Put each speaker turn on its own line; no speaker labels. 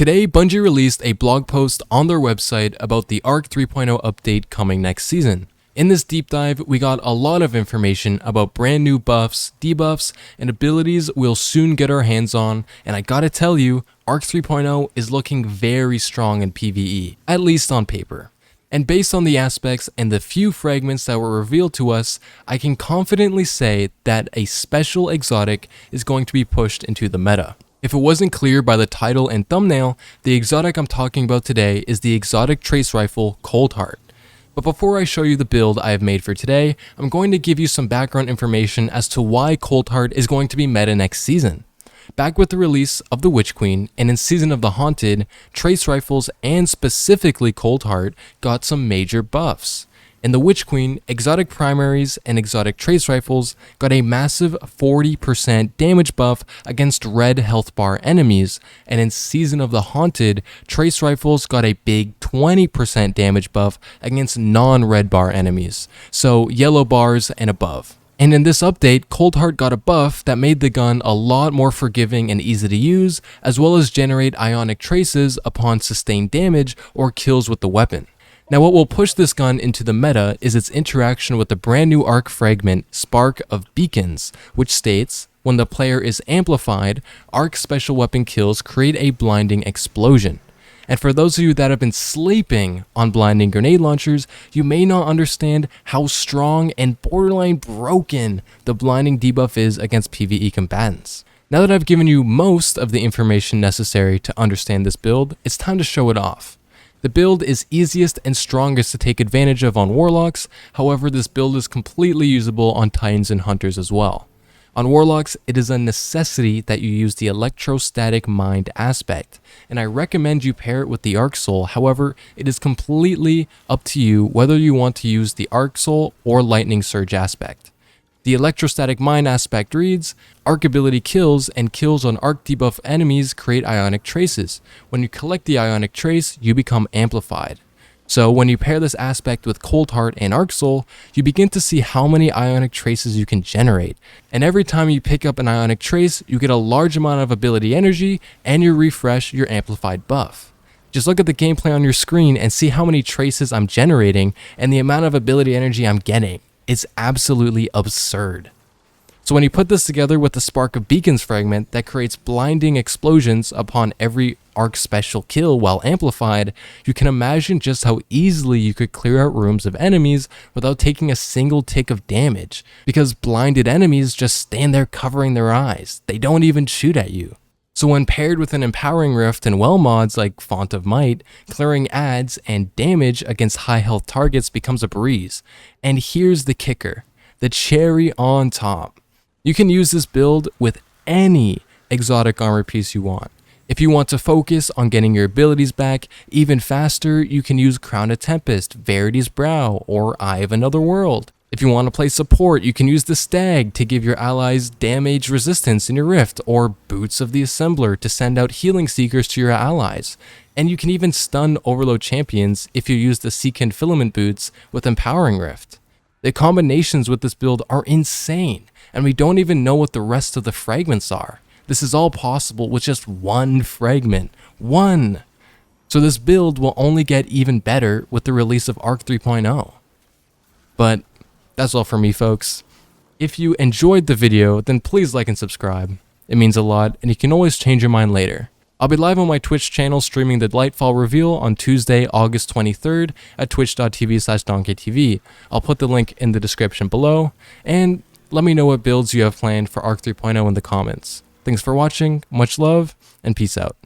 Today, Bungie released a blog post on their website about the Arc 3.0 update coming next season. In this deep dive, we got a lot of information about brand new buffs, debuffs, and abilities we'll soon get our hands on, and I gotta tell you, Arc 3.0 is looking very strong in PvE, at least on paper. And based on the aspects and the few fragments that were revealed to us, I can confidently say that a special exotic is going to be pushed into the meta. If it wasn't clear by the title and thumbnail, the exotic I'm talking about today is the exotic trace rifle ColdHeart. But before I show you the build I have made for today, I'm going to give you some background information as to why ColdHeart is going to be meta next season. Back with the release of the Witch Queen and in Season of the Haunted, trace rifles and specifically ColdHeart got some major buffs. In the Witch Queen, exotic primaries and exotic trace rifles got a massive 40% damage buff against red health bar enemies, and in Season of the Haunted, trace rifles got a big 20% damage buff against non-red bar enemies, so yellow bars and above. And in this update, ColdHeart got a buff that made the gun a lot more forgiving and easy to use, as well as generate ionic traces upon sustained damage or kills with the weapon. Now what will push this gun into the meta is its interaction with the brand new arc fragment Spark of Beacons, which states, when the player is amplified, arc special weapon kills create a blinding explosion. And for those of you that have been sleeping on blinding grenade launchers, you may not understand how strong and borderline broken the blinding debuff is against PvE combatants. Now that I've given you most of the information necessary to understand this build, it's time to show it off. The build is easiest and strongest to take advantage of on Warlocks, however this build is completely usable on Titans and Hunters as well. On Warlocks, it is a necessity that you use the electrostatic mind aspect, and I recommend you pair it with the Arc Soul. However, it is completely up to you whether you want to use the Arc Soul or Lightning Surge aspect. The electrostatic mind aspect reads, arc ability kills and kills on arc debuff enemies create ionic traces. When you collect the ionic trace, you become amplified. So when you pair this aspect with ColdHeart and Arc Soul, you begin to see how many ionic traces you can generate. And every time you pick up an ionic trace, you get a large amount of ability energy and you refresh your amplified buff. Just look at the gameplay on your screen and see how many traces I'm generating and the amount of ability energy I'm getting. It's absolutely absurd. So when you put this together with the Spark of Beacons fragment that creates blinding explosions upon every arc special kill while amplified, you can imagine just how easily you could clear out rooms of enemies without taking a single tick of damage, because blinded enemies just stand there covering their eyes. They don't even shoot at you. So when paired with an empowering rift and well mods like Font of Might, clearing adds and damage against high health targets becomes a breeze. And here's the kicker, the cherry on top. You can use this build with any exotic armor piece you want. If you want to focus on getting your abilities back even faster, you can use Crown of Tempest, Verity's Brow, or Eye of Another World. If you want to play support, you can use the Stag to give your allies damage resistance in your Rift, or Boots of the Assembler to send out healing seekers to your allies. And you can even stun overload champions if you use the Seekind Filament Boots with Empowering Rift. The combinations with this build are insane, and we don't even know what the rest of the fragments are. This is all possible with just one fragment. One! So this build will only get even better with the release of Arc 3.0. But that's all for me, folks. If you enjoyed the video, then please like and subscribe. It means a lot, and you can always change your mind later. I'll be live on my Twitch channel streaming the LightFall reveal on Tuesday, August 23rd at twitch.tv/DonkeyTV. I'll put the link in the description below, and let me know what builds you have planned for Arc 3.0 in the comments. Thanks for watching, much love, and peace out.